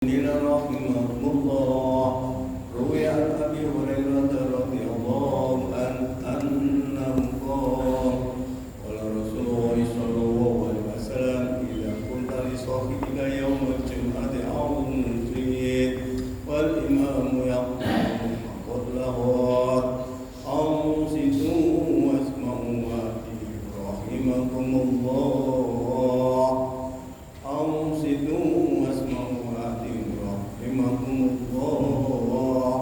رحمه الله روي عن أبي هريرة رضي الله عنه أنه قال قال رسول الله صلى الله عليه وسلم إذا قلت لصاحبك يوم الجمعة أنصت والإمام يقول فقل له أنصتوا واسمعوا وأطيعوا رحمكم الله أنصتوا واسمعوا وأطيعوا رحمكم الله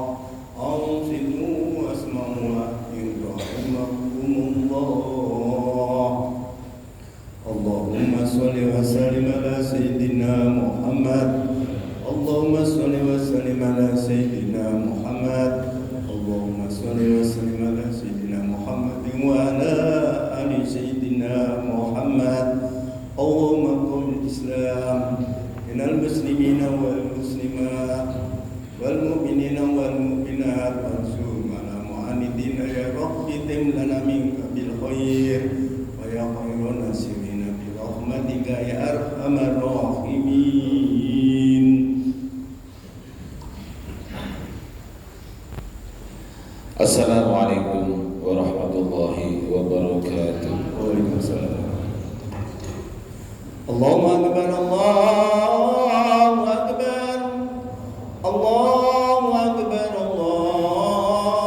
أنصتوا واسمعوا وأطيعوا رحمكم الله اللهم صل وسلم على سيدنا محمد اللهم صل وسلم على سيدنا محمد اللهم صل وسلم على سيدنا محمد وعلى آل سيدنا محمد اللهم قم الإسلام من المسلمين والمسلمات والمؤمنين والمؤمنات وانصر على معاندين يا رب تم لنا منك بالخير ويا خير الناصرين برحمتك يا أرحم الراحمين. Assalamualaikum warahmatullahi wabarakatuh. Waalaikumsalam. Allahu akbar, Allahu akbar, Allahu akbar, Allahu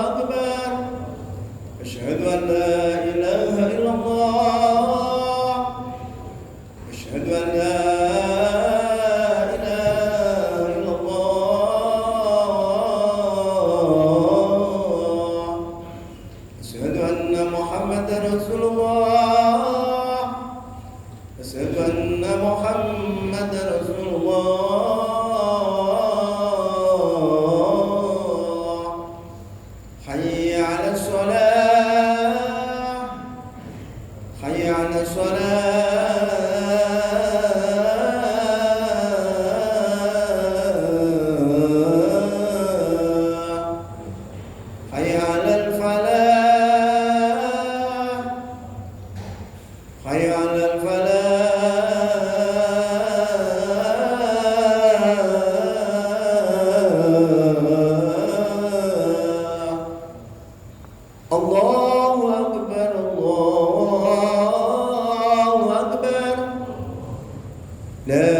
akbar. Asyhadu an la ilaha illallah. Asyhadu an la ilaha illallah. Asyhadu anna Muhammadar Rasulullah. أشهد أن محمد رسول الله. حي على الصلاة حي على الصلاة حي على الفلاح حي على الفلاح. الله أكبر الله أكبر لا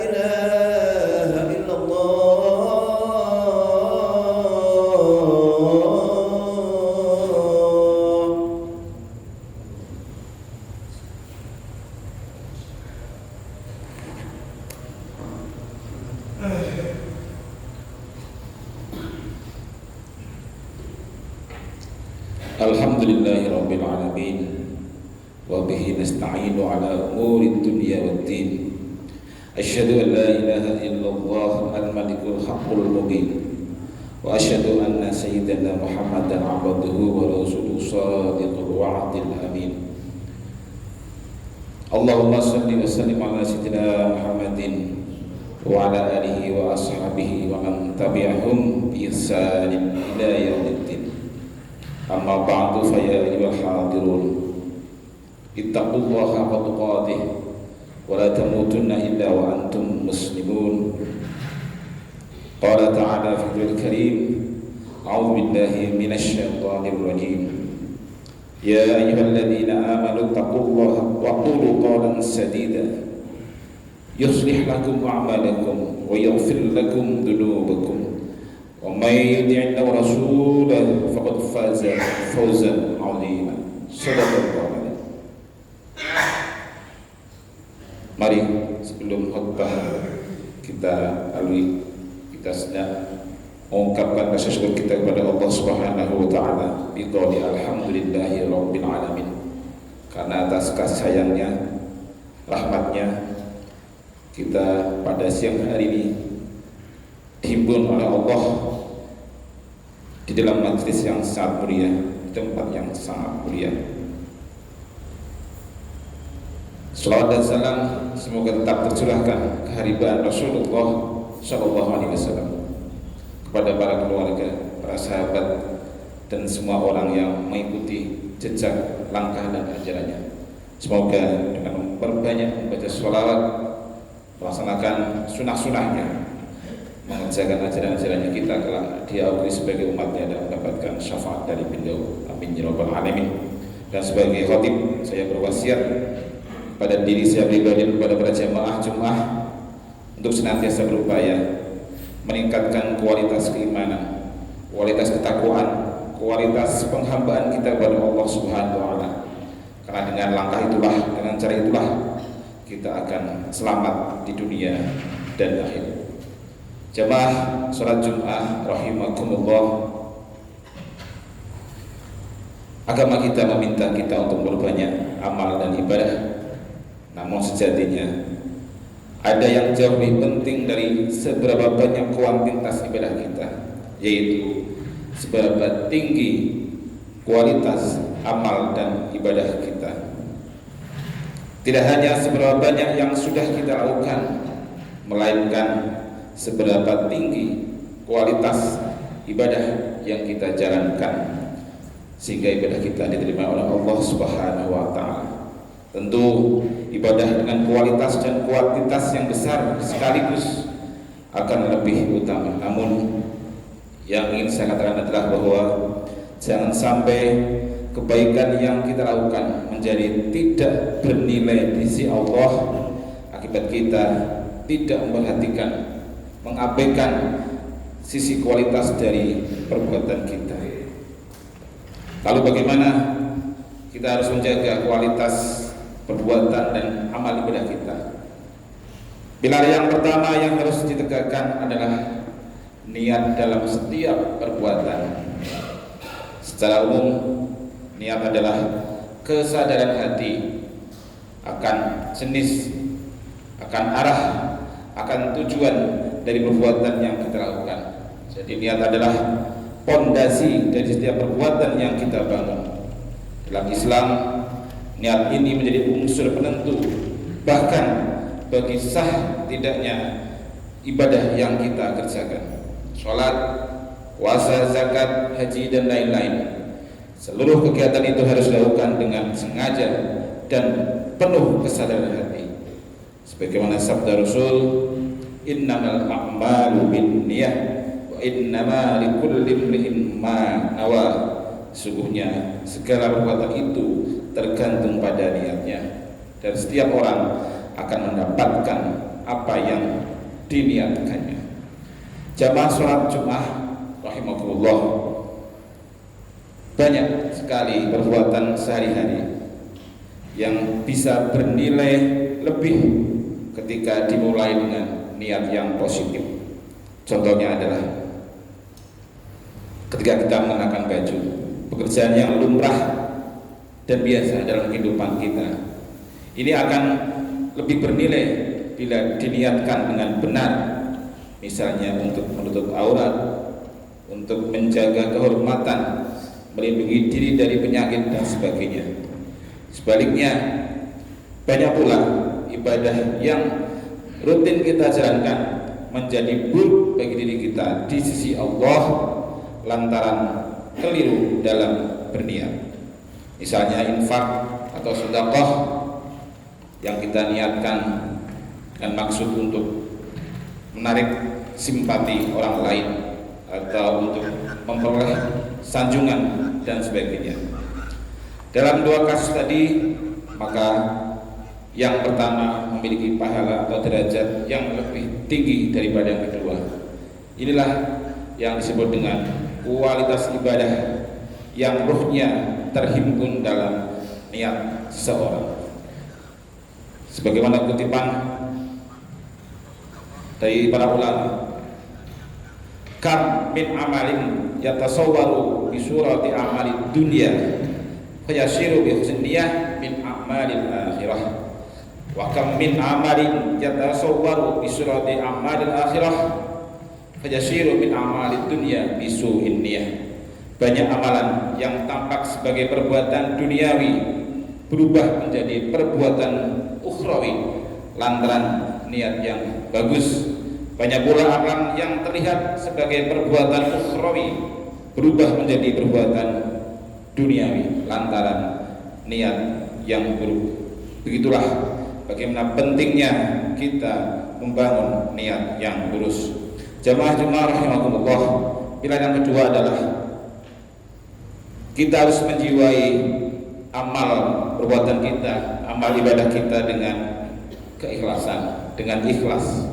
إله إلا الله. Alhamdulillahi rabbil alamin wa bihi nasta'inu ala umuri dunya waddin. Asyhadu an la ilaha illallah al-malikul haqqul mubin wa asyhadu anna sayyidana Muhammadan abduhu wa rasuluhu shadiqul wa'dil amin. Allahumma salli wa sallim ala sayyidina Muhammadin wa ala alihi wa ashabihi wa man tabi'ahum bi ihsanin ila yaumiddin. Amma ba'du fa ya ayyuhal hadirun ittaqullaha haqqa tuqatih wa la tamutunna illa wa antum muslimun. Qala ta'ala fi al karim a'udzu billahi minasy syaithanir rajim. Ya ayyuhalladzina amanu taqullaha wa qulu qawlan sadida yuslih lakum a'malakum wa yaghfir lakum dhunubakum wa may yuti'i Allaha wa rasulahu faqad faza fawzan 'azima. Shadaqallahu alaihi. Mari sebelum khutbah kita lalui, kita sedang mengungkapkan rasa syukur kita kepada Allah Subhanahu wa taala bi qouli alhamdulillahi rabbil alamin. Karena atas kasih sayangnya, rahmatnya, kita pada siang hari ini dihimpun oleh Allah di dalam majlis yang sangat mulia, tempat yang sangat mulia. Salawat dan salam semoga tetap tercurahkan keharibaan Rasulullah Sallallahu Alaihi Wasallam kepada para keluarga, para sahabat, dan semua orang yang mengikuti jejak langkah dan ajarannya. Semoga dengan memperbanyak membaca sholawat melaksanakan sunnah-sunnahnya, mengerjakan ajaran-ajarannya kita kelak diakui sebagai umatnya dan mendapatkan syafaat dari beliau. Amin ya rabbal alamin. Dan sebagai khatib, saya berwasiat pada diri saya pribadi dan kepada para jamaah Jumat untuk senantiasa berupaya meningkatkan kualitas keimanan, kualitas ketakwaan, kualitas penghambaan kita kepada Allah Subhanahu wa taala. Karena dengan langkah itulah, dengan cara itulah kita akan selamat di dunia dan akhir. Jamaah salat Jumat rahimakumullah. Agama kita meminta kita untuk berbanyak amal dan ibadah. Namun sejatinya ada yang jauh lebih penting dari seberapa banyak kuantitas ibadah kita, yaitu seberapa tinggi kualitas amal dan ibadah kita. Tidak hanya seberapa banyak yang sudah kita lakukan, melainkan seberapa tinggi kualitas ibadah yang kita jalankan sehingga ibadah kita diterima oleh Allah Subhanahu wa taala. Tentu ibadah dengan kualitas dan kuantitas yang besar sekaligus akan lebih utama. Namun yang ingin saya katakan adalah bahwa jangan sampai kebaikan yang kita lakukan menjadi tidak bernilai di sisi Allah akibat kita tidak memperhatikan, mengabaikan sisi kualitas dari perbuatan kita. Lalu bagaimana kita harus menjaga kualitas perbuatan dan amal ibadah kita? Pilar yang pertama yang harus ditegakkan adalah niat dalam setiap perbuatan. Secara umum, niat adalah kesadaran hati akan jenis, akan arah, akan tujuan dari perbuatan yang kita lakukan. Jadi niat adalah pondasi dari setiap perbuatan yang kita bangun. Dalam Islam, niat ini menjadi unsur penentu bahkan bagi sah tidaknya ibadah yang kita kerjakan. Salat, puasa, zakat, haji dan lain-lain. Seluruh kegiatan itu harus dilakukan dengan sengaja dan penuh kesadaran hati. Sebagaimana sabda Rasul, innamal a'malu binniyah innama likulli imri'in ma nawa. Sesungguhnya segala perbuatan itu tergantung pada niatnya, dan setiap orang akan mendapatkan apa yang diniatkannya. Jamaah sholat Jumat rahimakumullah, banyak sekali perbuatan sehari-hari yang bisa bernilai lebih ketika dimulai dengan niat yang positif. Contohnya adalah ketika kita mengenakan baju, pekerjaan yang lumrah dan biasa dalam kehidupan kita, ini akan lebih bernilai bila diniatkan dengan benar, misalnya untuk menutup aurat, untuk menjaga kehormatan, melindungi diri dari penyakit dan sebagainya. Sebaliknya, banyak pula ibadah yang rutin kita jalankan menjadi buruk bagi diri kita di sisi Allah lantaran keliru dalam berniat. Misalnya infak atau sedekah yang kita niatkan dengan maksud untuk menarik simpati orang lain atau untuk memperoleh sanjungan dan sebagainya. Dalam dua kasus tadi, maka yang pertama memiliki pahala atau derajat yang lebih tinggi daripada yang kedua. Inilah yang disebut dengan kualitas ibadah yang ruhnya terhimpun dalam niat seseorang. Sebagaimana kutipan dari para ulama, kam min amalin yatasawwaru bi surati amali dunya fayasiru bi husniyah min amalil akhirah, wa kam min amalin yatasawwaru bi surati amalil akhirah fayasiru min amalid dunya bi su'in niyah. Banyak amalan yang tampak sebagai perbuatan duniawi berubah menjadi perbuatan ukhrawi lantaran niat yang bagus. Banyak pula amalan yang terlihat sebagai perbuatan ukhrawi berubah menjadi perbuatan duniawi lantaran niat yang buruk. Begitulah bagaimana pentingnya kita membangun niat yang lurus. Jamaah Jumat rahimakumullah, pilihan yang kedua adalah kita harus menjiwai amal perbuatan kita, amal ibadah kita dengan keikhlasan, dengan ikhlas.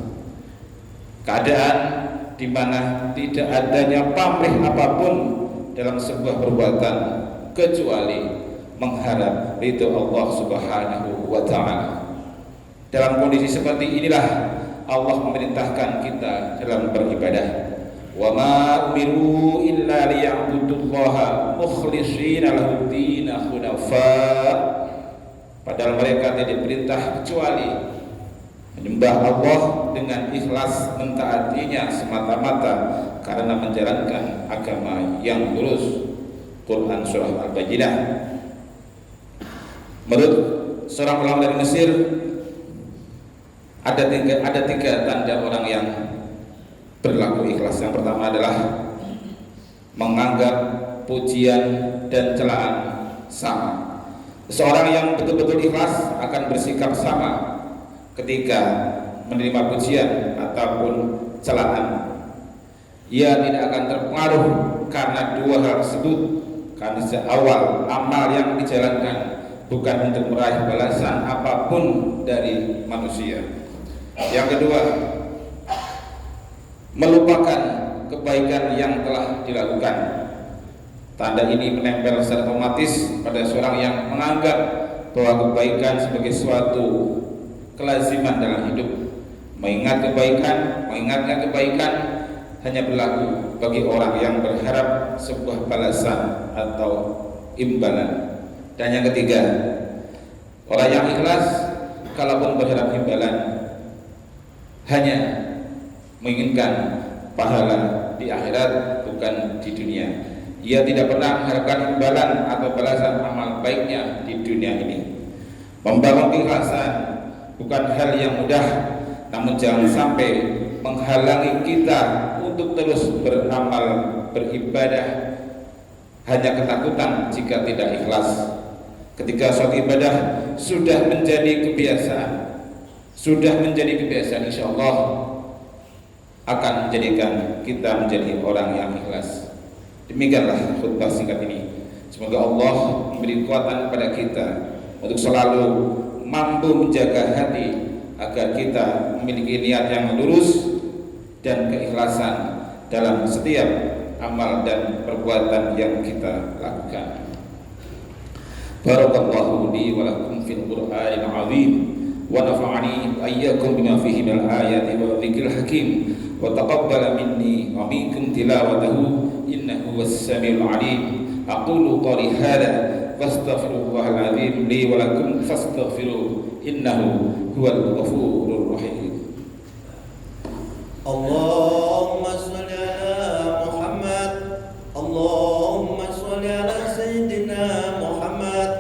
Keadaan di mana tidak adanya pamrih apapun dalam sebuah perbuatan kecuali mengharap ridho Allah Subhanahu wa taala. Dalam kondisi seperti inilah Allah memerintahkan kita dalam beribadah. Wa ma umiru illa liya'budullaha mukhlishina lahu-d-din hunafa. Padahal mereka tidak diperintah kecuali menyembah Allah dengan ikhlas, mentaatinya semata-mata karena menjalankan agama yang lurus. Quran surah Al-Baqarah. Menurut seorang ulama dari Mesir, ada tiga tanda orang yang berlaku ikhlas. Yang pertama adalah menganggap pujian dan celaan sama. Seorang yang betul-betul ikhlas akan bersikap sama ketika menerima pujian ataupun celaan. Ia tidak akan terpengaruh karena dua hal tersebut, karena sejak awal amal yang dijalankan bukan untuk meraih balasan apapun dari manusia. Yang kedua, melupakan kebaikan yang telah dilakukan. Tanda ini menempel secara otomatis pada seorang yang menganggap bahwa kebaikan sebagai suatu kelaziman dalam hidup. Mengingatkan kebaikan hanya berlaku bagi orang yang berharap sebuah balasan atau imbalan. Dan yang ketiga, orang yang ikhlas kalaupun berharap imbalan hanya menginginkan pahala di akhirat, bukan di dunia. Ia tidak pernah mengharapkan imbalan atau balasan amal baiknya di dunia ini. Membangun keikhlasan bukan hal yang mudah, namun jangan sampai menghalangi kita untuk terus beramal, beribadah hanya ketakutan jika tidak ikhlas. Ketika suatu ibadah sudah menjadi kebiasaan, insya Allah akan menjadikan kita menjadi orang yang ikhlas. Demikianlah khutbah singkat ini. Semoga Allah memberi kekuatan kepada kita untuk selalu mampu menjaga hati agar kita memiliki niat yang lurus dan keikhlasan dalam setiap amal dan perbuatan yang kita lakukan. Barakallahu li wa lakum fil Qur'anil 'azim wa nafa'ani iyyakum bima fihi minal ayati wa dzikril hakim wa taqabbala minni wa minkum tilawatahu innahu was-sami'ul 'alim. Aqulu qali hadza fastaghfirullahal 'azim li wa lakum fastaghfiruhu innahu huwal ghafurur rahim. Allahumma shalli ala Muhammad, Allahumma shalli ala Sayyidina Muhammad,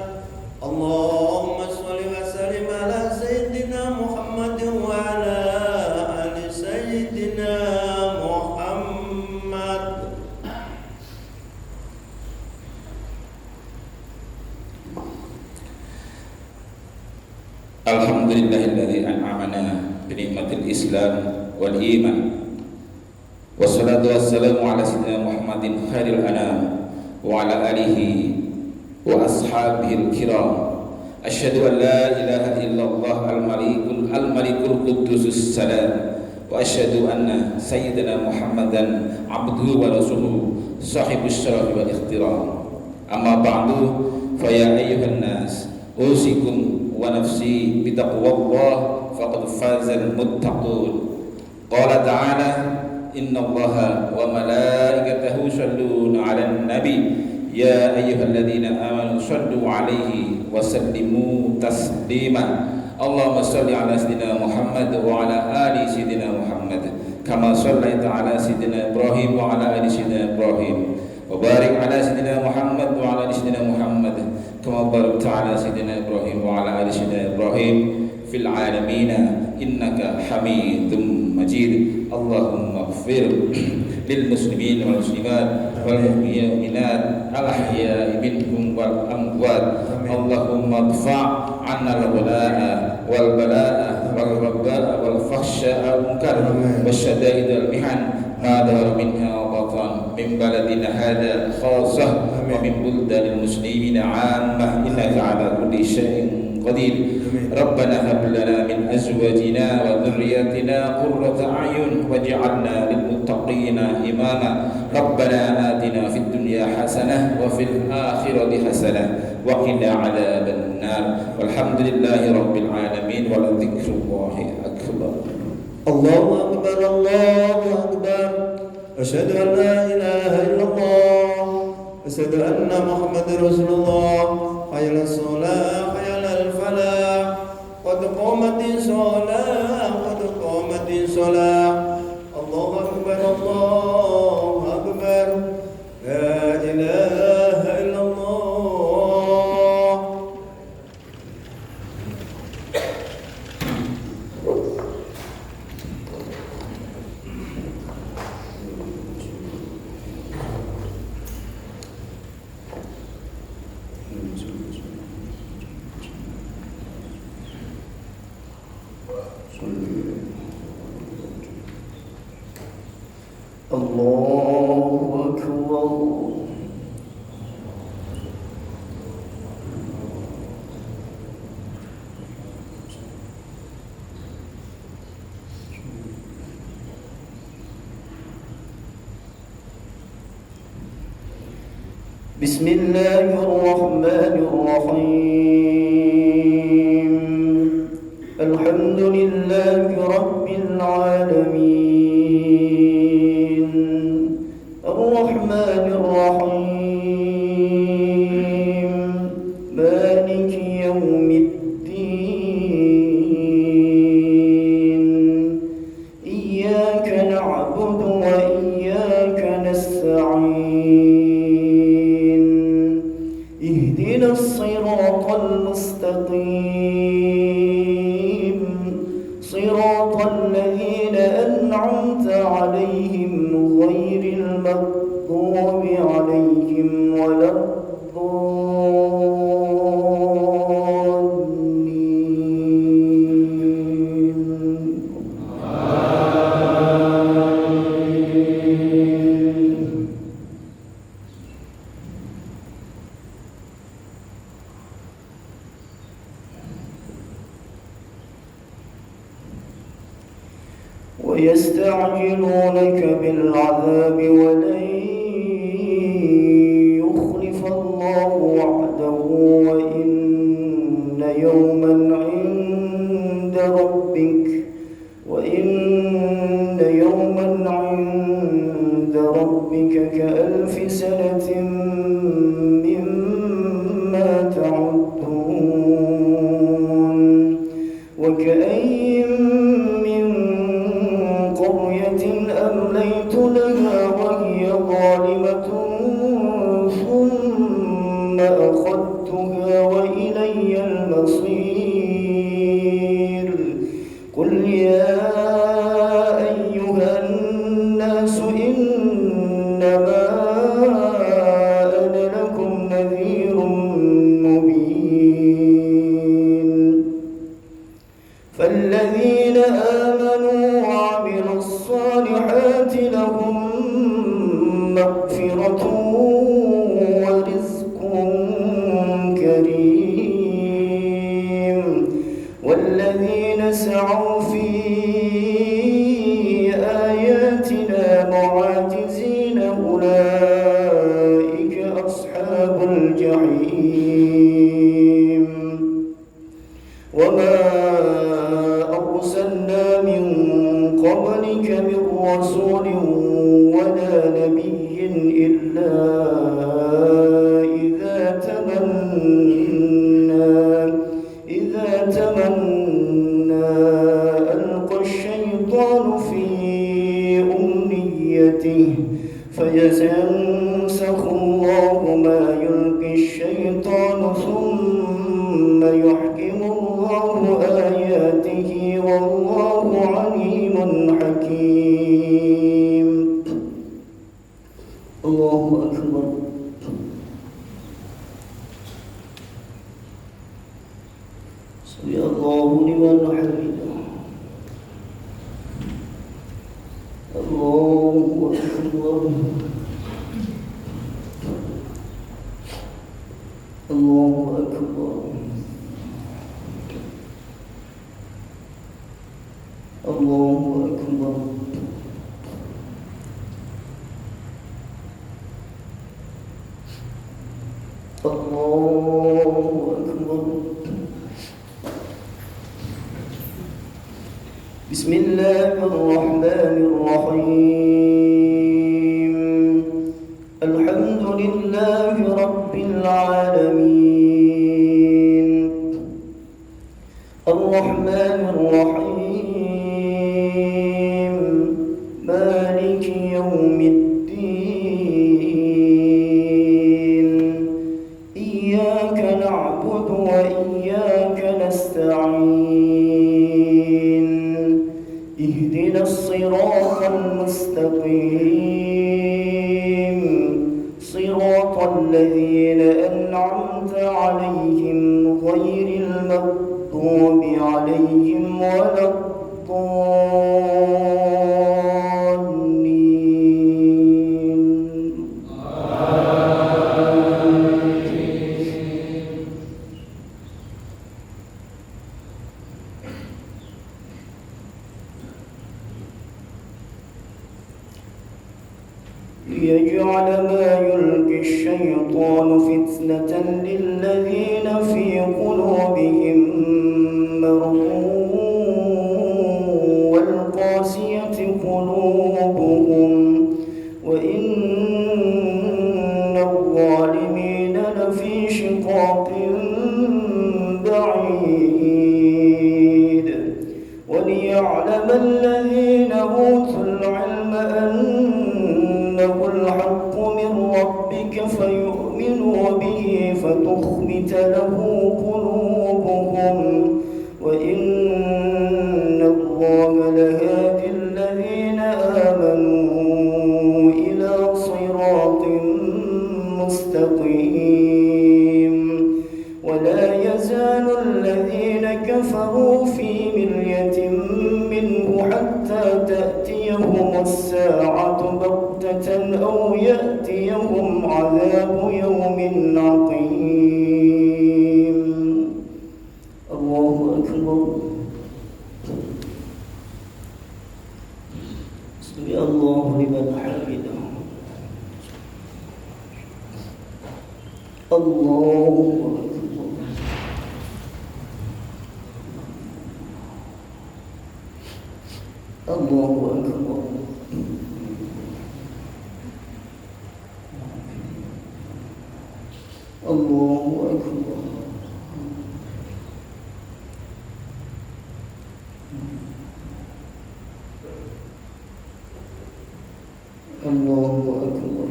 Allahumma shalli wa sallim ala Sayyidina Muhammad wa ala ali Sayyidina Muhammad. Alhamdulillahilladzi an'amana bi ni'matil Islam wal iman. Wassalatu wassalamu ala sayyidina Muhammadin khairil anam wa ala alihi wa ashabihil kiram. Asyhadu an la ilaha illallah al-malikul quddusus salam wa asyhadu anna sayyidina Muhammadan abduhu wa rasuluhu sahibus syaraf wal ikhtiram. Amma ba'du, fa ya ayyuhan nas usikum wa nafsi bitaqwallah faqad fazal muttaqun. Qala ta'ala innallaha wa malaikatahu yusholluna 'alan nabi ya ayyuhalladzina amanu shallu 'alaihi wa sallimu taslima. Allahumma shalli 'ala sayyidina Muhammad wa 'ala ali sayyidina Muhammad kama shallaita 'ala sayyidina Ibrahim wa 'ala ali sayyidina Ibrahim wa barik 'ala sayyidina Muhammad wa 'ala ali sayyidina Muhammad kama barakta 'ala sayyidina Ibrahim wa 'ala ali sayyidina Ibrahim fil 'alamin innaka Hamidum Majid. Allahumma ighfir lil muslimin wal muslimat wal mu'minat al ahya'i minhum wal amwat. Allahumma adfa' 'anna al-bala'a wal bala'a wal والبغضاء والفحشاء والمنكر والشدائد والمحن ما ظهر منها وبطن من بلدنا هذا خاصة ومن بلدان المسلمين عامة إنك على كل شيء قدير. ربنا هب لنا من أزواجنا وذرياتنا قرة أعين واجعلنا للمتقين إماما. ربنا آتنا في الدنيا حسنة وفي الآخرة حسنة وقنا عذاب النار. والحمد لله رب العالمين ولذكر الله أكبر. الله أكبر الله أكبر. أشهد أن لا إله إلا الله. أشهد أن محمد رسول الله. حي على الصلاة حي على الفلاح. قد قامت الصلاة قد قامت الصلاة. الله أكبر الله أكبر. لا إله إلا الله. الله أكبر. بسم الله الرحمن الرحيم. الحمد لله رب العالمين. الرحمن الرحيم. مالك يوم الدين. إياك نعبد وإياك نستعين. اهدنا الصراط المستقيم. صراط الذين أنعمت عليهم غير المغضوب عليهم ولا ويستعجلونك بالعذاب ولن يخلف الله وعده وإن يوما عند ربك كألف سنة مما تعدون. وكأين أمليت لها وهي ظالمة ثم أخذتها وإلي المصير. قل يا أيها الناس إنما أنا لكم نذير مبين. فالذين آمنوا وعملوا الصالحات لهم مغفرة ورزق كريم. والذين سعوا في آياتنا معاجزين أولئك أصحاب الجحيم. وما أرسلنا من قبلك من رسول ولا نبي إلا إذا تمنى ألقى الشيطان في أمنيته فينسخ الله ما يلقي الشيطان ثم يحكم الله آياته والله عليم حكيم. الله أكبر. سمع الله لمن حمده. الله أكبر الله أكبر الله أكبر الله أكبر. بسم الله الرحمن الرحيم. الحمد لله رب العالمين الرحمن الرحيم مالك يوم الدين إياك نعبد وإياك نستعين اهدنا الصراط المستقيم صراط الذين أنعمت عليهم غير المغضوب عليهم ولا الضالين. ليجعل ما يلقي الشيطان فتنة للذين في قلوبهم مرض والقاسية قلوبهم وإن الظالمين لفي شقاق بعيد. وليعلم الذين أوتوا العلم أنه الحق من ربك فيؤمنوا به فتخبت له قلوبهم وإن الله لهادي الذين آمنوا إلى صراط مستقيم. ولا يزال الذين كفروا في مرية منه حتى تأتيهم الساعة بغتة أو يأتيهم عذاب يوم عقيم. الله أكبر. سمع الله لمن حمده. الله أكبر. الله أكبر. الله أكبر. الله أكبر.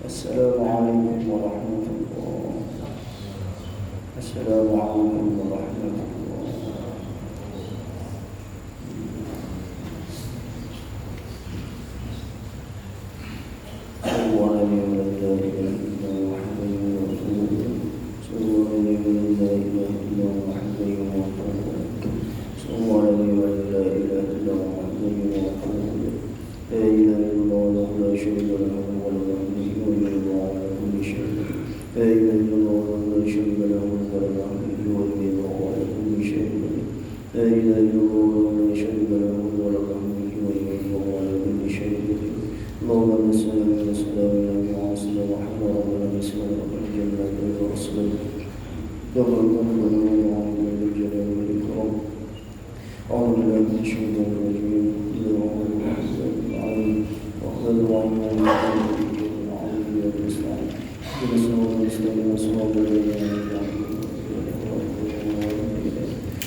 السلام عليكم ورحمة الله. السلام عليكم ورحمة الله.